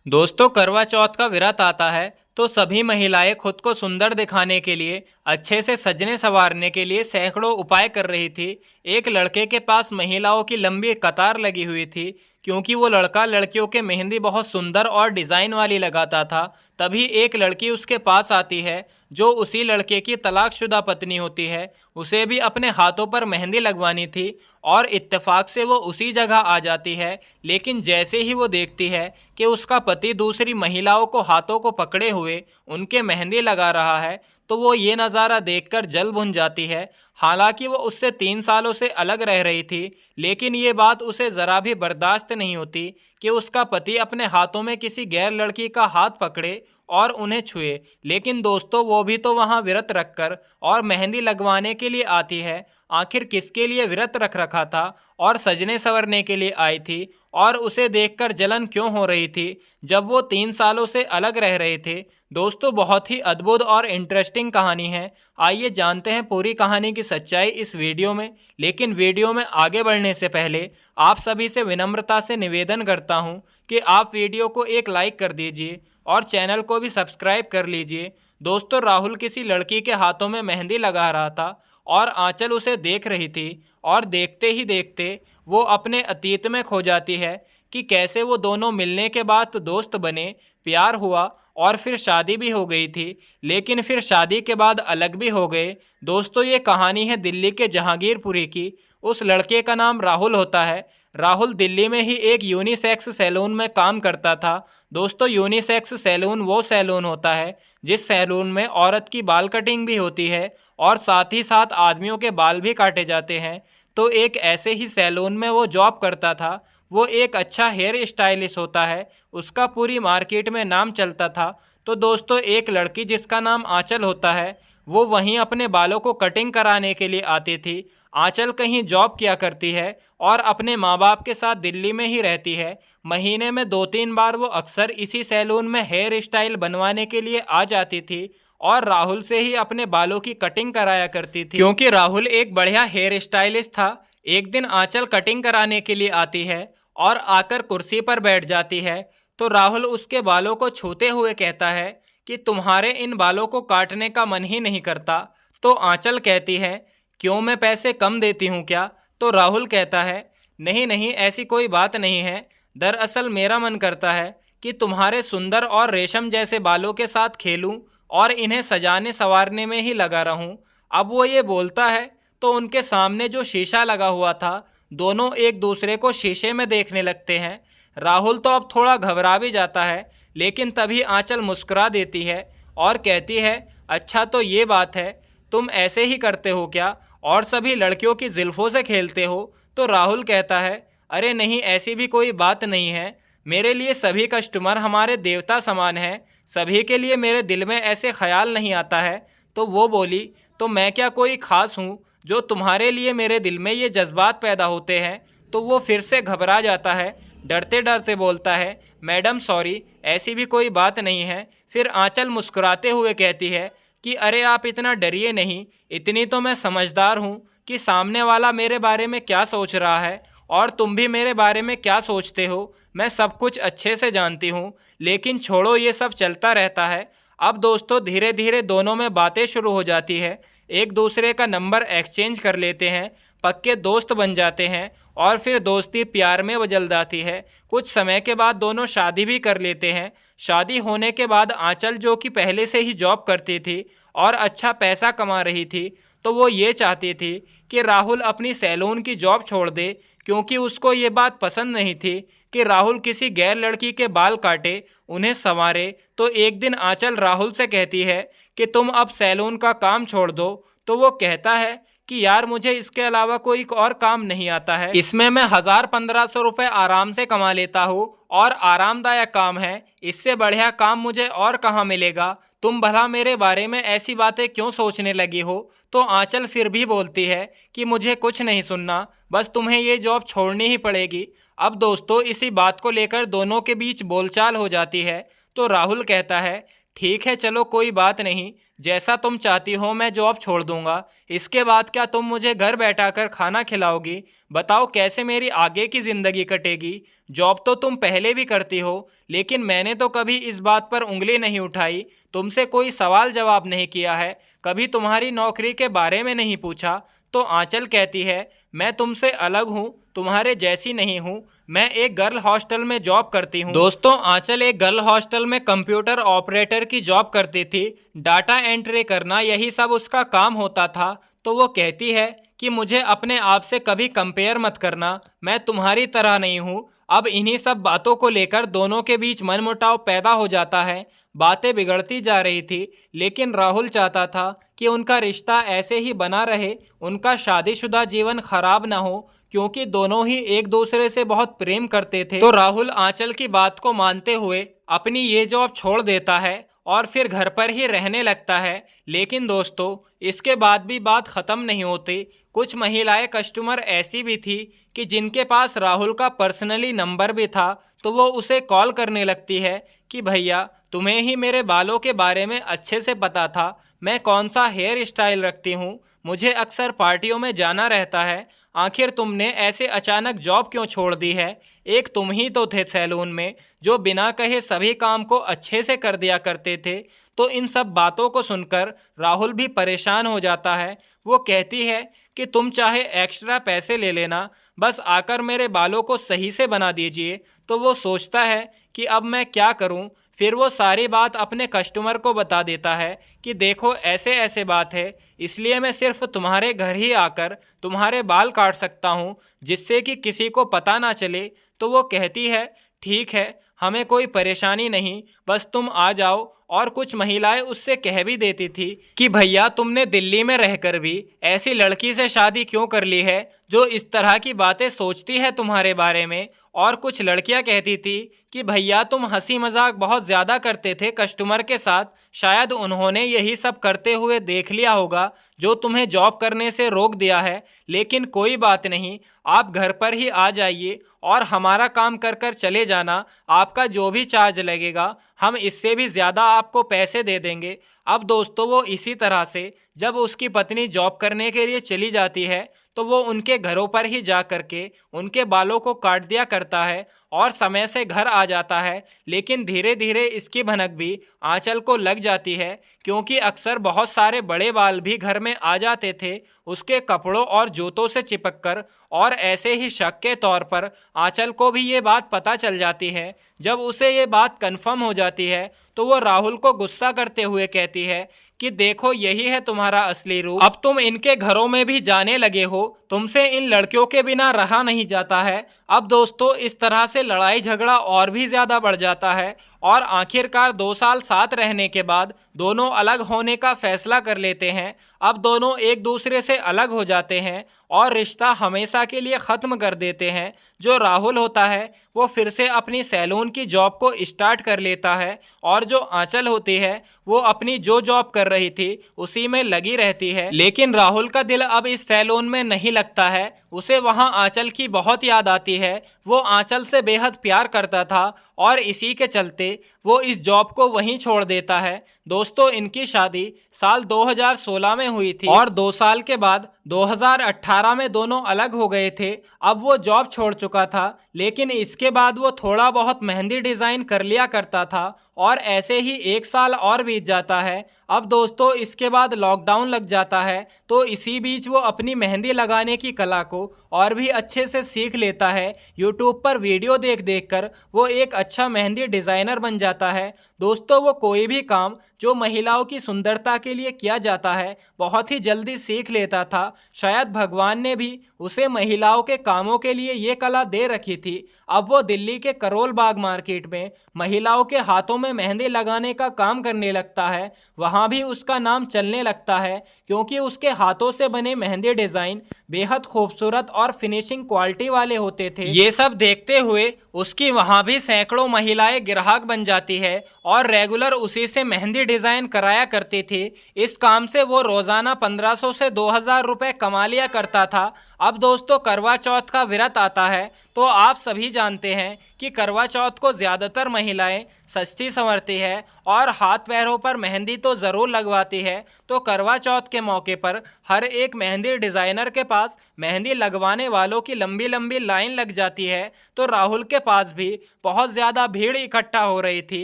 दोस्तों, करवा चौथ का व्रत आता है तो सभी महिलाएं खुद को सुंदर दिखाने के लिए अच्छे से सजने संवारने के लिए सैकड़ों उपाय कर रही थी। एक लड़के के पास महिलाओं की लंबी कतार लगी हुई थी, क्योंकि वो लड़का लड़कियों के मेहंदी बहुत सुंदर और डिज़ाइन वाली लगाता था। तभी एक लड़की उसके पास आती है जो उसी लड़के की तलाकशुदा पत्नी होती है। उसे भी अपने हाथों पर मेहंदी लगवानी थी और इत्तेफाक से वो उसी जगह आ जाती है। लेकिन जैसे ही वो देखती है कि उसका पति दूसरी महिलाओं को हाथों को पकड़े हुए उनके मेहंदी लगा रहा है, तो वो ये नज़ारा देखकर जल भुन जाती है। हालांकि वो उससे 3 सालों से अलग रह रही थी, लेकिन ये बात उसे ज़रा भी बर्दाश्त नहीं होती कि उसका पति अपने हाथों में किसी गैर लड़की का हाथ पकड़े और उन्हें छुए। लेकिन दोस्तों, वो भी तो वहाँ व्रत रखकर और मेहंदी लगवाने के लिए आती है। आखिर किसके लिए व्रत रख रखा था और सजने संवरने के लिए आई थी, और उसे देखकर जलन क्यों हो रही थी जब वो 3 सालों से अलग रह रहे थे। दोस्तों, बहुत ही अद्भुत और इंटरेस्टिंग कहानी है। आइए जानते हैं पूरी कहानी की सच्चाई इस वीडियो में। लेकिन वीडियो में आगे बढ़ने से पहले आप सभी से विनम्रता से निवेदन करता हूं कि आप वीडियो को एक लाइक कर दीजिए और चैनल को भी सब्सक्राइब कर लीजिए। दोस्तों, राहुल किसी लड़की के हाथों में मेहंदी लगा रहा था और आंचल उसे देख रही थी, और देखते ही देखते वो अपने अतीत में खो जाती है कि कैसे वो दोनों मिलने के बाद तो दोस्त बने, प्यार हुआ और फिर शादी भी हो गई थी, लेकिन फिर शादी के बाद अलग भी हो गए। दोस्तों, ये कहानी है दिल्ली के जहांगीरपुरी की। उस लड़के का नाम राहुल होता है। राहुल दिल्ली में ही एक यूनिसेक्स सैलून में काम करता था। दोस्तों, यूनिसेक्स सैलून वो सैलून होता है जिस सैलून में औरत की बाल कटिंग भी होती है और साथ ही साथ आदमियों के बाल भी काटे जाते हैं। तो एक ऐसे ही सैलून में वो जॉब करता था। वो एक अच्छा हेयर स्टाइलिस्ट होता है, उसका पूरी मार्केट में नाम चलता था। तो दोस्तों, एक लड़की जिसका नाम आंचल होता है, वो वहीं अपने बालों को कटिंग कराने के लिए आती थी। आंचल कहीं जॉब किया करती है और अपने माँ बाप के साथ दिल्ली में ही रहती है। महीने में 2-3 बार वो अक्सर इसी सैलून में हेयर स्टाइल बनवाने के लिए आ जाती थी और राहुल से ही अपने बालों की कटिंग कराया करती थी, क्योंकि राहुल एक बढ़िया हेयर स्टाइलिस्ट था। एक दिन आंचल कटिंग कराने के लिए आती है और आकर कुर्सी पर बैठ जाती है, तो राहुल उसके बालों को छूते हुए कहता है कि तुम्हारे इन बालों को काटने का मन ही नहीं करता। तो आंचल कहती है, क्यों, मैं पैसे कम देती हूँ क्या? तो राहुल कहता है, नहीं नहीं, ऐसी कोई बात नहीं है। दरअसल मेरा मन करता है कि तुम्हारे सुंदर और रेशम जैसे बालों के साथ खेलूं और इन्हें सजाने संवारने में ही लगा रहूं। अब वो ये बोलता है तो उनके सामने जो शीशा लगा हुआ था, दोनों एक दूसरे को शीशे में देखने लगते हैं। राहुल तो अब थोड़ा घबरा भी जाता है, लेकिन तभी आंचल मुस्कुरा देती है और कहती है, अच्छा तो ये बात है, तुम ऐसे ही करते हो क्या और सभी लड़कियों की जुल्फों से खेलते हो? तो राहुल कहता है, अरे नहीं, ऐसी भी कोई बात नहीं है। मेरे लिए सभी कस्टमर हमारे देवता समान हैं, सभी के लिए मेरे दिल में ऐसे ख्याल नहीं आता है। तो वो बोली, तो मैं क्या कोई ख़ास हूँ जो तुम्हारे लिए मेरे दिल में ये जज्बात पैदा होते हैं? तो वो फिर से घबरा जाता है, डरते डरते बोलता है, मैडम सॉरी, ऐसी भी कोई बात नहीं है। फिर आंचल मुस्कुराते हुए कहती है कि अरे आप इतना डरिए नहीं, इतनी तो मैं समझदार हूँ कि सामने वाला मेरे बारे में क्या सोच रहा है और तुम भी मेरे बारे में क्या सोचते हो, मैं सब कुछ अच्छे से जानती हूँ। लेकिन छोड़ो, ये सब चलता रहता है। अब दोस्तों, धीरे धीरे दोनों में बातें शुरू हो जाती है, एक दूसरे का नंबर एक्सचेंज कर लेते हैं, पक्के दोस्त बन जाते हैं और फिर दोस्ती प्यार में बदल जाती है। कुछ समय के बाद दोनों शादी भी कर लेते हैं। शादी होने के बाद आंचल, जो कि पहले से ही जॉब करती थी और अच्छा पैसा कमा रही थी, तो वो ये चाहती थी कि राहुल अपनी सैलून की जॉब छोड़ दे, क्योंकि उसको ये बात पसंद नहीं थी कि राहुल किसी गैर लड़की के बाल काटे, उन्हें संवारे। तो एक दिन आंचल राहुल से कहती है कि तुम अब सैलून का काम छोड़ दो। तो वो कहता है कि यार, मुझे इसके अलावा कोई और काम नहीं आता है, इसमें मैं 1000-1500 रुपये आराम से कमा लेता हूँ और आरामदायक काम है, इससे बढ़िया काम मुझे और कहाँ मिलेगा। तुम भला मेरे बारे में ऐसी बातें क्यों सोचने लगी हो? तो आंचल फिर भी बोलती है कि मुझे कुछ नहीं सुनना, बस तुम्हें ये जॉब छोड़नी ही पड़ेगी। अब दोस्तों, इसी बात को लेकर दोनों के बीच बोलचाल हो जाती है। तो राहुल कहता है, ठीक है चलो कोई बात नहीं, जैसा तुम चाहती हो मैं जॉब छोड़ दूंगा। इसके बाद क्या तुम मुझे घर बैठाकर खाना खिलाओगी? बताओ कैसे मेरी आगे की ज़िंदगी कटेगी? जॉब तो तुम पहले भी करती हो, लेकिन मैंने तो कभी इस बात पर उंगली नहीं उठाई, तुमसे कोई सवाल जवाब नहीं किया है, कभी तुम्हारी नौकरी के बारे में नहीं पूछा। तो आंचल कहती है, मैं तुमसे अलग हूँ, तुम्हारे जैसी नहीं हूँ, मैं एक गर्ल हॉस्टल में जॉब करती हूँ। दोस्तों, आंचल एक गर्ल हॉस्टल में कंप्यूटर ऑपरेटर की जॉब करती थी। डाटा एंट्री करना यही सब उसका काम होता था। तो वो कहती है कि मुझे अपने आप से कभी कंपेयर मत करना, मैं तुम्हारी तरह नहीं हूँ। अब इन्हीं सब बातों को लेकर दोनों के बीच मनमुटाव पैदा हो जाता है। बातें बिगड़ती जा रही थी, लेकिन राहुल चाहता था कि उनका रिश्ता ऐसे ही बना रहे, उनका शादीशुदा जीवन खराब ना हो, क्योंकि दोनों ही एक दूसरे से बहुत प्रेम करते थे। तो राहुल आंचल की बात को मानते हुए अपनी ये जॉब छोड़ देता है और फिर घर पर ही रहने लगता है। लेकिन दोस्तों, इसके बाद भी बात ख़त्म नहीं होती। कुछ महिलाएं कस्टमर ऐसी भी थी कि जिनके पास राहुल का पर्सनली नंबर भी था, तो वो उसे कॉल करने लगती है कि भैया, तुम्हें ही मेरे बालों के बारे में अच्छे से पता था, मैं कौन सा हेयर स्टाइल रखती हूँ, मुझे अक्सर पार्टियों में जाना रहता है, आखिर तुमने ऐसे अचानक जॉब क्यों छोड़ दी है? एक तुम ही तो थे सैलून में जो बिना कहे सभी काम को अच्छे से कर दिया करते थे। तो इन सब बातों को सुनकर राहुल भी परेशान हो जाता है। वो कहती है कि तुम चाहे एक्स्ट्रा पैसे ले लेना, बस आकर मेरे बालों को सही से बना दीजिए। तो वो सोचता है कि अब मैं क्या करूं? फिर वो सारी बात अपने कस्टमर को बता देता है कि देखो ऐसे ऐसे बात है, इसलिए मैं सिर्फ तुम्हारे घर ही आकर तुम्हारे बाल काट सकता हूँ, जिससे कि किसी को पता ना चले। तो वो कहती है, ठीक है, हमें कोई परेशानी नहीं, बस तुम आ जाओ। और कुछ महिलाएं उससे कह भी देती थी कि भैया, तुमने दिल्ली में रहकर भी ऐसी लड़की से शादी क्यों कर ली है जो इस तरह की बातें सोचती है तुम्हारे बारे में। और कुछ लड़कियां कहती थी कि भैया, तुम हंसी मजाक बहुत ज़्यादा करते थे कस्टमर के साथ, शायद उन्होंने यही सब करते हुए देख लिया होगा जो तुम्हें जॉब करने से रोक दिया है। लेकिन कोई बात नहीं, आप घर पर ही आ जाइए और हमारा काम कर कर चले जाना, आपका जो भी चार्ज लगेगा हम इससे भी ज़्यादा आपको पैसे दे देंगे। अब दोस्तों, वो इसी तरह से जब उसकी पत्नी जॉब करने के लिए चली जाती है, तो वो उनके घरों पर ही जा कर के उनके बालों को काट दिया करता है और समय से घर आ जाता है। लेकिन धीरे धीरे इसकी भनक भी आंचल को लग जाती है, क्योंकि अक्सर बहुत सारे बड़े बाल भी घर में आ जाते थे उसके कपड़ों और जूतों से चिपक कर। और ऐसे ही शक के तौर पर आंचल को भी ये बात पता चल जाती है। जब उसे ये बात कन्फर्म हो जाती है, तो वो राहुल को गुस्सा करते हुए कहती है कि देखो, यही है तुम्हारा असली रूप, अब तुम इनके घरों में भी जाने लगे हो, तुमसे इन लड़कियों के बिना रहा नहीं जाता है। अब दोस्तों, इस तरह से लड़ाई झगड़ा और भी ज़्यादा बढ़ जाता है और आखिरकार 2 साल साथ रहने के बाद दोनों अलग होने का फैसला कर लेते हैं। अब दोनों एक दूसरे से अलग हो जाते हैं और रिश्ता हमेशा के लिए ख़त्म कर देते हैं। जो राहुल होता है वो फिर से अपनी सैलून की जॉब को स्टार्ट कर लेता है और जो आंचल होती है वो अपनी जो जॉब कर रही थी उसी में लगी रहती है। लेकिन राहुल का दिल अब इस सैलून में नहीं लगता है, उसे वहाँ आंचल की बहुत याद आती है। वो आंचल से बेहद प्यार करता था और इसी के चलते वो इस जॉब को वहीं छोड़ देता है। दोस्तों, इनकी शादी साल 2016 में हुई थी और 2 साल के बाद 2018 में दोनों अलग हो गए थे। अब वो जॉब छोड़ चुका था, लेकिन इसके बाद वो थोड़ा बहुत मेहंदी डिज़ाइन कर लिया करता था और ऐसे ही 1 साल और बीत जाता है। अब दोस्तों, इसके बाद लॉकडाउन लग जाता है, तो इसी बीच वो अपनी मेहंदी लगाने की कला को और भी अच्छे से सीख लेता है। यूट्यूब पर वीडियो देख देख कर वो एक अच्छा मेहंदी डिज़ाइनर बन जाता है। दोस्तों, वो कोई भी काम जो महिलाओं की सुंदरता के लिए किया जाता है बहुत ही जल्दी सीख लेता था। शायद भगवान ने भी उसे महिलाओं के कामों के लिए ये कला दे रखी थी। अब वो दिल्ली के करोल बाग मार्केट में महिलाओं के हाथों में मेहंदी लगाने का काम करने लगता है। वहाँ भी उसका नाम चलने लगता है, क्योंकि उसके हाथों से बने मेहंदी डिज़ाइन बेहद खूबसूरत और फिनिशिंग क्वालिटी वाले होते थे। ये सब देखते हुए उसकी वहाँ भी सैकड़ों महिलाएं ग्राहक बन जाती है और रेगुलर उसी से मेहंदी डिज़ाइन कराया करती थी। इस काम से वो रोज़ाना 1500 से 2000 रुपये रुपए कमा लिया करता था। अब दोस्तों करवा चौथ का व्रत आता है तो आप सभी जानते हैं कि करवा चौथ को ज़्यादातर महिलाएं सजती संवरती है और हाथ पैरों पर मेहंदी तो ज़रूर लगवाती है। तो करवा चौथ के मौके पर हर एक मेहंदी डिज़ाइनर के पास मेहंदी लगवाने वालों की लंबी लंबी लाइन लग जाती है। तो राहुल के पास भी बहुत ज़्यादा भीड़ इकट्ठा हो रही थी।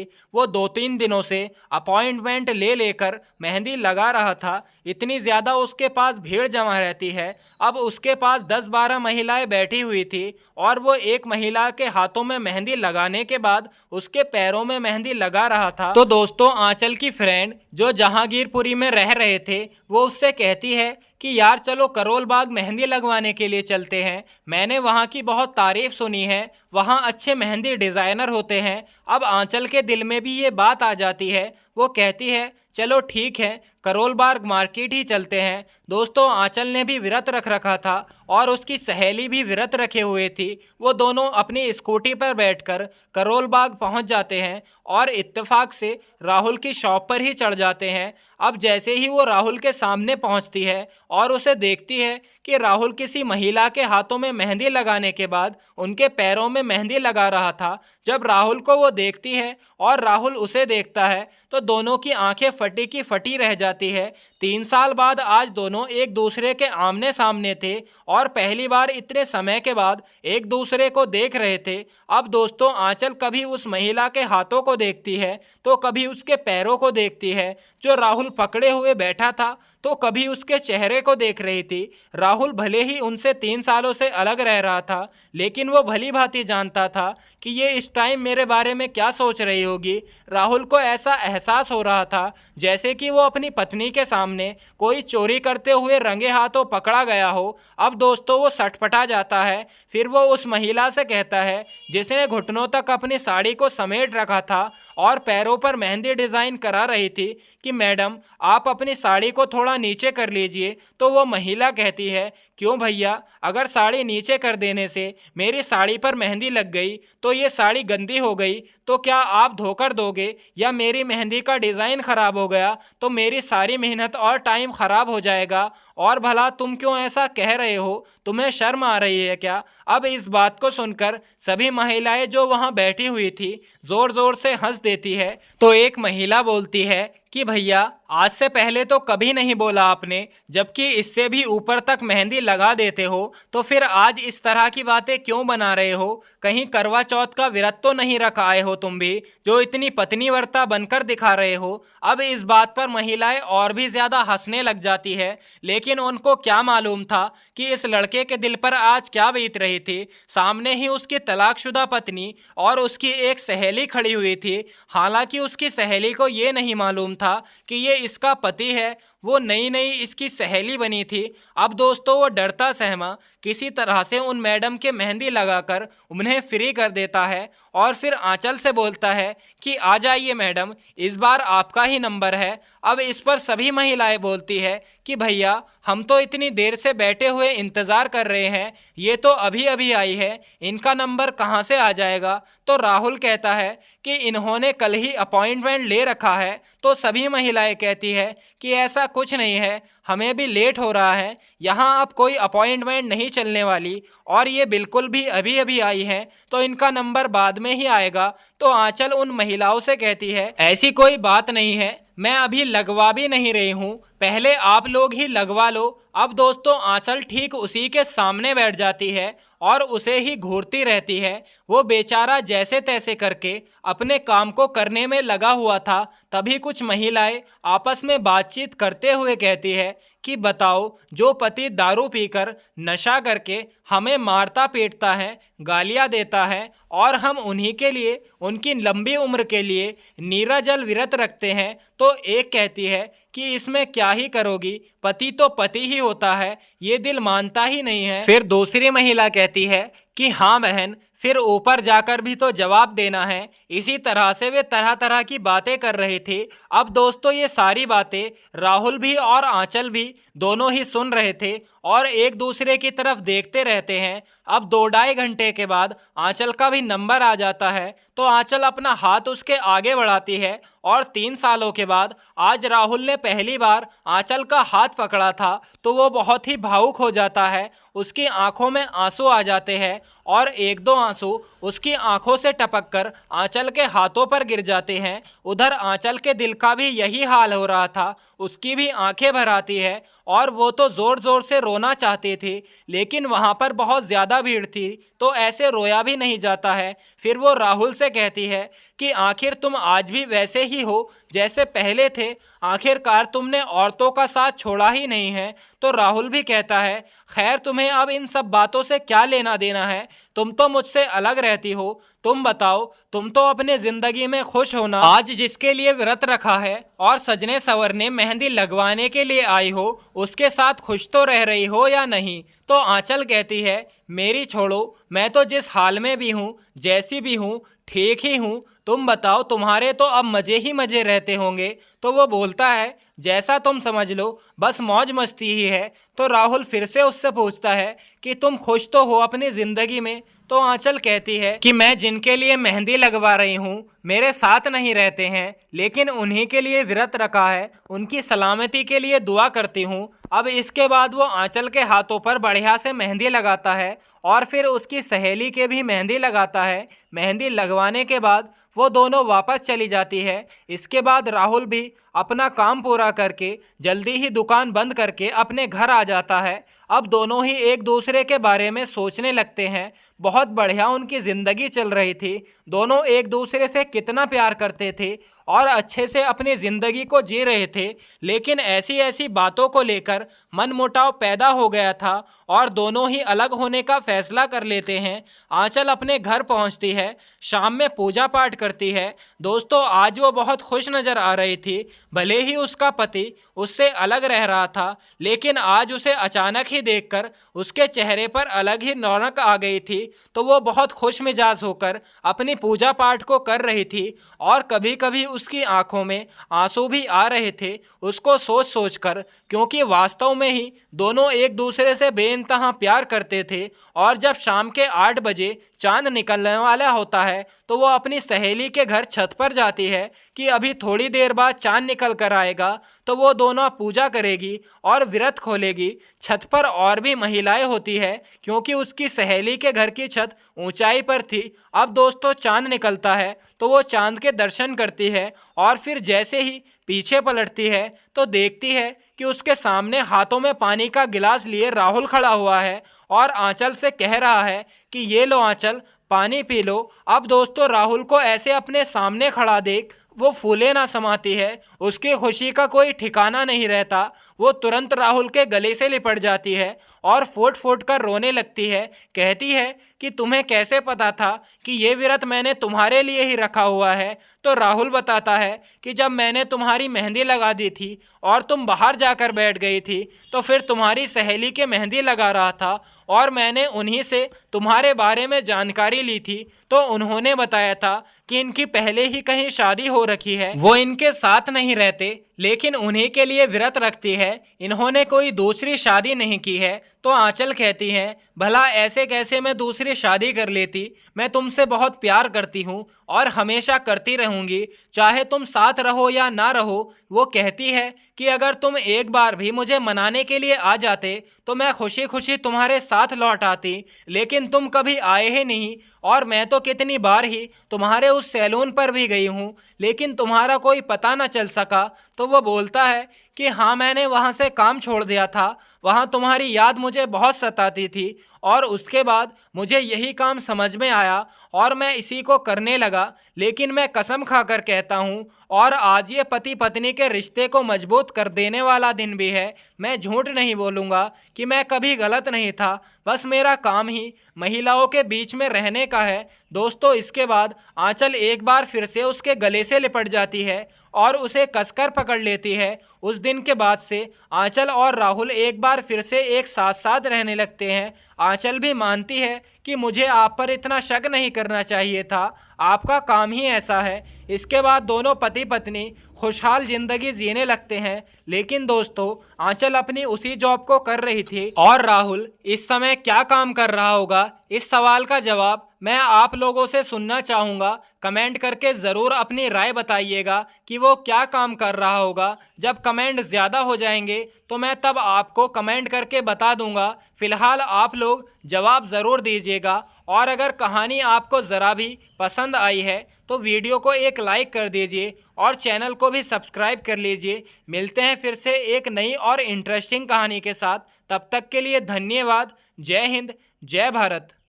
वो 2-3 दिनों से अपॉइंटमेंट ले लेकर मेहंदी लगा रहा था। इतनी ज़्यादा उसके पास भीड़ जमा रहती है। अब उसके पास 10-12 महिलाएं बैठी हुई थी और वो एक महिला के हाथों में मेहंदी लगाने के बाद उसके पैरों में मेहंदी लगा रहा था। तो दोस्तों आंचल की फ्रेंड जो जहांगीरपुरी में रह रहे थे वो उससे कहती है कि यार चलो करोल बाग मेहंदी लगवाने के लिए चलते हैं। मैंने वहाँ की बहुत तारीफ सुनी है, वहाँ अच्छे मेहंदी डिज़ाइनर होते हैं। अब आंचल के दिल में भी ये बात आ जाती है। वो कहती है चलो ठीक है करोल बाग मार्केट ही चलते हैं। दोस्तों आंचल ने भी व्रत रख रखा था और उसकी सहेली भी व्रत रखे हुए थी। वो दोनों अपनी स्कूटी पर बैठकर करोल बाग पहुंच जाते हैं और इत्तेफाक से राहुल की शॉप पर ही चढ़ जाते हैं। अब जैसे ही वो राहुल के सामने पहुंचती है और उसे देखती है कि राहुल किसी महिला के हाथों में मेहंदी लगाने के बाद उनके पैरों में मेहंदी लगा रहा था। जब राहुल को वो देखती है और राहुल उसे देखता है तो दोनों की आंखें फटी की फटी रह जाती है। 3 साल बाद आज दोनों एक दूसरे के आमने सामने थे और पहली बार इतने समय के बाद एक दूसरे को देख रहे थे। अब दोस्तों आंचल कभी उस महिला के हाथों को देखती है तो कभी उसके पैरों को देखती है जो राहुल पकड़े हुए बैठा था, तो कभी उसके चेहरे को देख रही थी। राहुल भले ही उनसे 3 सालों से अलग रह रहा था लेकिन वो भली भांति जानता था कि ये इस टाइम मेरे बारे में क्या सोच रही होगी। राहुल को ऐसा एहसास हो रहा था जैसे कि वो अपनी पत्नी के सामने कोई चोरी करते हुए रंगे हाथों पकड़ा गया हो। अब दोस्तों वो सटपटा जाता है। फिर वो उस महिला से कहता है जिसने घुटनों तक अपनी साड़ी को समेट रखा था और पैरों पर मेहंदी डिज़ाइन करा रही थी कि मैडम आप अपनी साड़ी को थोड़ा नीचे कर लीजिए। तो वो महिला कहती है क्यों भैया, अगर साड़ी नीचे कर देने से मेरी साड़ी पर मेहंदी लग गई तो ये साड़ी गंदी हो गई तो क्या आप धोकर दोगे, या मेरी मेहंदी का डिज़ाइन ख़राब हो गया तो मेरी सारी मेहनत और टाइम ख़राब हो जाएगा। और भला तुम क्यों ऐसा कह रहे हो, तुम्हें शर्म आ रही है क्या? अब इस बात को सुनकर सभी महिलाएं जो वहां बैठी हुई थी जोर जोर से हंस देती है। तो एक महिला बोलती है कि भैया आज से पहले तो कभी नहीं बोला आपने, जबकि इससे भी ऊपर तक मेहंदी लगा देते हो, तो फिर आज इस तरह की बातें क्यों बना रहे हो? कहीं करवा चौथ का व्रत तो नहीं रख आए हो तुम भी, जो इतनी पत्नीव्रता बनकर दिखा रहे हो? अब इस बात पर महिलाएं और भी ज्यादा हंसने लग जाती है, लेकिन उनको क्या मालूम था कि इस लड़के के दिल पर आज क्या बीत रही थी। सामने ही उसकी तलाकशुदा पत्नी और उसकी एक सहेली खड़ी हुई थी। हालांकि उसकी सहेली को ये नहीं मालूम था कि ये इसका पति है, वो नई नई इसकी सहेली बनी थी। अब दोस्तों वो डरता सहमा किसी तरह से उन मैडम के मेहंदी लगाकर उन्हें फ्री कर देता है और फिर आंचल से बोलता है कि आ जाइए मैडम, इस बार आपका ही नंबर है। अब इस पर सभी महिलाएं बोलती है कि भैया हम तो इतनी देर से बैठे हुए इंतज़ार कर रहे हैं, ये तो अभी अभी आई है, इनका नंबर कहाँ से आ जाएगा? तो राहुल कहता है कि इन्होंने कल ही अपॉइंटमेंट ले रखा है। तो सभी महिलाएं कहती है कि ऐसा कुछ नहीं है, हमें भी लेट हो रहा है, यहाँ अब कोई अपॉइंटमेंट नहीं चलने वाली और ये बिल्कुल भी अभी अभी आई हैं तो इनका नंबर बाद में ही आएगा। तो आंचल उन महिलाओं से कहती है ऐसी कोई बात नहीं है, मैं अभी लगवा भी नहीं रही हूँ, पहले आप लोग ही लगवा लो। अब दोस्तों आंचल ठीक उसी के सामने बैठ जाती है और उसे ही घूरती रहती है। वो बेचारा जैसे तैसे करके अपने काम को करने में लगा हुआ था। तभी कुछ महिलाएं आपस में बातचीत करते हुए कहती है कि बताओ, जो पति दारू पीकर नशा करके हमें मारता पीटता है, गालियां देता है और हम उन्हीं के लिए, उनकी लंबी उम्र के लिए नीराजल व्रत रखते हैं, तो एक कहती है कि इसमें क्या ही करोगी, पति तो पति ही होता है, ये दिल मानता ही नहीं है। फिर दूसरी महिला कहती है कि हाँ बहन, फिर ऊपर जाकर भी तो जवाब देना है। इसी तरह से वे तरह तरह की बातें कर रही थी। अब दोस्तों ये सारी बातें राहुल भी और आंचल भी दोनों ही सुन रहे थे और एक दूसरे की तरफ देखते रहते हैं। अब 2-2.5 घंटे के बाद आंचल का भी नंबर आ जाता है। तो आंचल अपना हाथ उसके आगे बढ़ाती है और 3 सालों के बाद आज राहुल ने पहली बार आंचल का हाथ पकड़ा था तो वो बहुत ही भावुक हो जाता है। उसकी आंखों में आंसू आ जाते हैं और एक दो आंसू उसकी आंखों से टपककर आंचल के हाथों पर गिर जाते हैं। उधर आंचल के दिल का भी यही हाल हो रहा था, उसकी भी आंखें भर आती है और वो तो ज़ोर ज़ोर से रोना चाहती थी, लेकिन वहाँ पर बहुत ज़्यादा भीड़ थी तो ऐसे रोया भी नहीं जाता है। फिर वो राहुल से कहती है कि आखिर तुम आज भी वैसे ही हो जैसे पहले थे, आखिरकार तुमने औरतों का साथ छोड़ा ही नहीं है। तो राहुल भी कहता है, खैर तुम्हें अब इन सब बातों से क्या लेना देना है, तुम तो मुझसे अलग रहती हो, तुम बताओ, तुम तो अपने जिंदगी में खुश हो ना। आज जिसके लिए व्रत रखा है और सजने संवरने मेहंदी लगवाने के लिए आई हो, उसके साथ खुश तो रह रही हो या नहीं। तो आंचल कहती है, मेरी छोड़ो, मैं तो जिस हाल में भी हूँ, जैसी भी हूँ, ठीक ही हूँ, तुम बताओ, तुम्हारे तो अब मज़े ही मज़े रहते होंगे। तो वो बोलता है, जैसा तुम समझ लो, बस मौज मस्ती ही है। तो राहुल फिर से उससे पूछता है कि तुम खुश तो हो अपनी ज़िंदगी में। तो आंचल कहती है कि मैं जिनके लिए मेहंदी लगवा रही हूँ मेरे साथ नहीं रहते हैं, लेकिन उन्हीं के लिए व्रत रखा है, उनकी सलामती के लिए दुआ करती हूँ। अब इसके बाद वो आंचल के हाथों पर बढ़िया से मेहंदी लगाता है और फिर उसकी सहेली के भी मेहंदी लगाता है। मेहंदी लगवाने के बाद वो दोनों वापस चली जाती है। इसके बाद राहुल भी अपना काम पूरा करके जल्दी ही दुकान बंद करके अपने घर आ जाता है। अब दोनों ही एक दूसरे के बारे में सोचने लगते हैं। बहुत बढ़िया उनकी ज़िंदगी चल रही थी, दोनों एक दूसरे से कितना प्यार करते थे और अच्छे से अपनी ज़िंदगी को जी रहे थे, लेकिन ऐसी ऐसी बातों को लेकर मनमुटाव पैदा हो गया था और दोनों ही अलग होने का फैसला कर लेते हैं। आंचल अपने घर पहुंचती है, शाम में पूजा पाठ करती है। दोस्तों, आज वो बहुत खुश नज़र आ रही थी। भले ही उसका पति उससे अलग रह रहा था, लेकिन आज उसे अचानक ही देखकर उसके चेहरे पर अलग ही रौनक आ गई थी। तो वो बहुत खुश मिजाज होकर अपनी पूजा पाठ को कर रही थी और कभी कभी उसकी आंखों में आंसू भी आ रहे थे उसको सोच सोच कर, क्योंकि वास्तव में ही दोनों एक दूसरे से बेइंतहा प्यार करते थे। और जब शाम के 8 बजे चांद निकलने वाला होता है तो वो अपनी सहेली के घर छत पर जाती है कि अभी थोड़ी देर बाद चांद निकल कर आएगा, तो वो दोनों पूजा करेगी और व्रत खोलेगी। छत पर और भी महिलाएं होती है क्योंकि उसकी सहेली के घर की छत ऊंचाई पर थी। अब दोस्तों, चांद निकलता है तो वो चांद के दर्शन करती है और फिर जैसे ही पीछे पलटती है तो देखती है कि उसके सामने हाथों में पानी का गिलास लिए राहुल खड़ा हुआ है और आंचल से कह रहा है कि ये लो आंचल, पानी पी लो। अब दोस्तों, राहुल को ऐसे अपने सामने खड़ा देख वो फूले ना समाती है, उसकी खुशी का कोई ठिकाना नहीं रहता। वो तुरंत राहुल के गले से लिपट जाती है और फूट फूट कर रोने लगती है। कहती है कि तुम्हें कैसे पता था कि ये व्रत मैंने तुम्हारे लिए ही रखा हुआ है। तो राहुल बताता है कि जब मैंने तुम्हारी मेहंदी लगा दी थी और तुम बाहर जाकर बैठ गई थी तो फिर तुम्हारी सहेली के मेहंदी लगा रहा था और मैंने उन्हीं से तुम्हारे बारे में जानकारी ली थी। तो उन्होंने बताया था कि इनकी पहले ही कहीं शादी हो रखी है, वो इनके साथ नहीं रहते लेकिन उन्हीं के लिए व्रत रखती है, इन्होंने कोई दूसरी शादी नहीं की है। तो आंचल कहती है, भला ऐसे कैसे मैं दूसरी शादी कर लेती, मैं तुमसे बहुत प्यार करती हूँ और हमेशा करती रहूँगी, चाहे तुम साथ रहो या ना रहो। वो कहती है कि अगर तुम एक बार भी मुझे मनाने के लिए आ जाते तो मैं खुशी खुशी तुम्हारे साथ लौट आती, लेकिन तुम कभी आए ही नहीं और मैं तो कितनी बार ही तुम्हारे उस सैलून पर भी गई हूँ, लेकिन तुम्हारा कोई पता न चल सका। तो वो बोलता है कि हाँ, मैंने वहाँ से काम छोड़ दिया था, वहाँ तुम्हारी याद मुझे बहुत सताती थी और उसके बाद मुझे यही काम समझ में आया और मैं इसी को करने लगा। लेकिन मैं कसम खाकर कहता हूँ, और आज ये पति पत्नी के रिश्ते को मजबूत कर देने वाला दिन भी है, मैं झूठ नहीं बोलूँगा कि मैं कभी गलत नहीं था, बस मेरा काम ही महिलाओं के बीच में रहने का है। दोस्तों, इसके बाद आंचल एक बार फिर से उसके गले से लिपट जाती है और उसे कसकर पकड़ लेती है। उस दिन के बाद से आंचल और राहुल एक बार फिर से एक साथ साथ रहने लगते हैं। आंचल भी मानती है कि मुझे आप पर इतना शक नहीं करना चाहिए था, आपका काम ही ऐसा है। इसके बाद दोनों पति पत्नी खुशहाल जिंदगी जीने लगते हैं। लेकिन दोस्तों, आंचल अपनी उसी जॉब को कर रही थी और राहुल इस समय क्या काम कर रहा होगा, इस सवाल का जवाब मैं आप लोगों से सुनना चाहूँगा। कमेंट करके ज़रूर अपनी राय बताइएगा कि वो क्या काम कर रहा होगा। जब कमेंट ज़्यादा हो जाएंगे तो मैं तब आपको कमेंट करके बता दूंगा। फिलहाल आप लोग जवाब ज़रूर दीजिएगा, और अगर कहानी आपको ज़रा भी पसंद आई है तो वीडियो को एक लाइक कर दीजिए और चैनल को भी सब्सक्राइब कर लीजिए। मिलते हैं फिर से एक नई और इंटरेस्टिंग कहानी के साथ। तब तक के लिए धन्यवाद। जय हिंद, जय भारत।